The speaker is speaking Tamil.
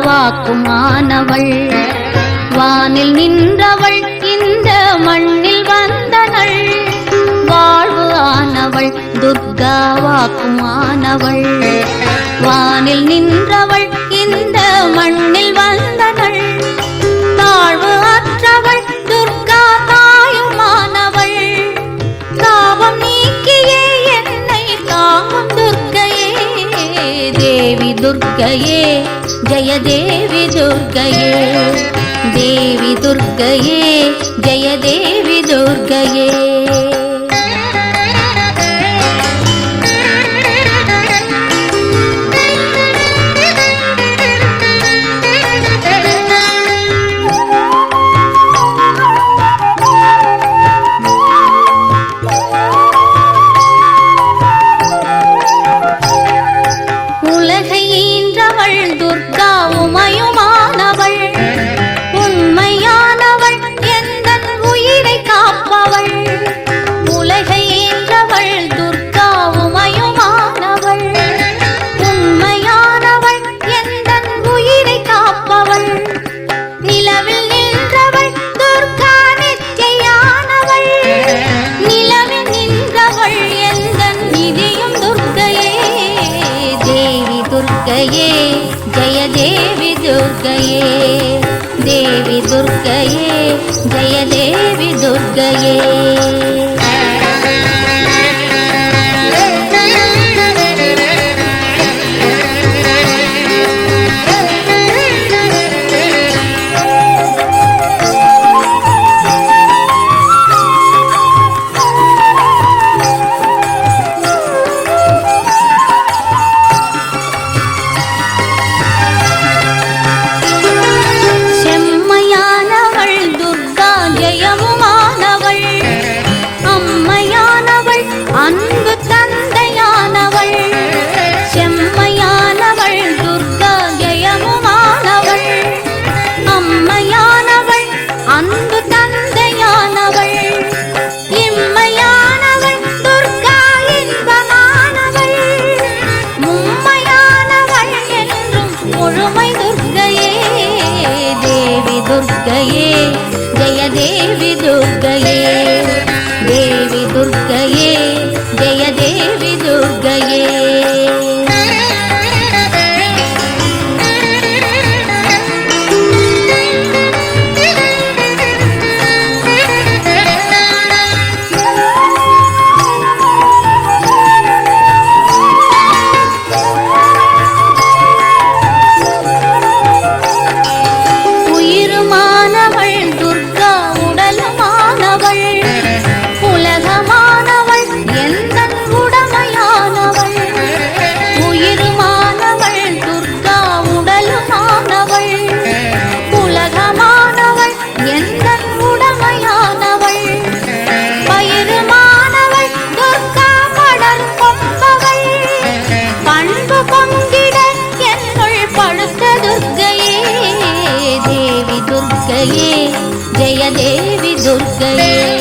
வாக்குமானவள். வானில் நின்றவள் இந்த மண்ணில் வந்தனள். வாழ்வு ஆனவள் துர்கா வாக்குமானவள். வானில் நின்றவள் இந்த மண்ணில் வந்தனள். தாழ்வு அற்றவள் துர்கா தாயுமானவள். தாபம் நீக்கியே என்னை தாங்கும் துர்க்கையே. தேவி துர்க்கையே ஜெய தேவி துர்க்கையே. தேவி துர்க்கையே ஜெய தேவி துர்க்கையே. जय देवी दुर्गये. देवी दुर्गये जय देवी दुर्गये. दुर्गये जय देवी दुर्गये. देवी दुर्गये जय देवी दुर्गये. जय देवी दुर्गये.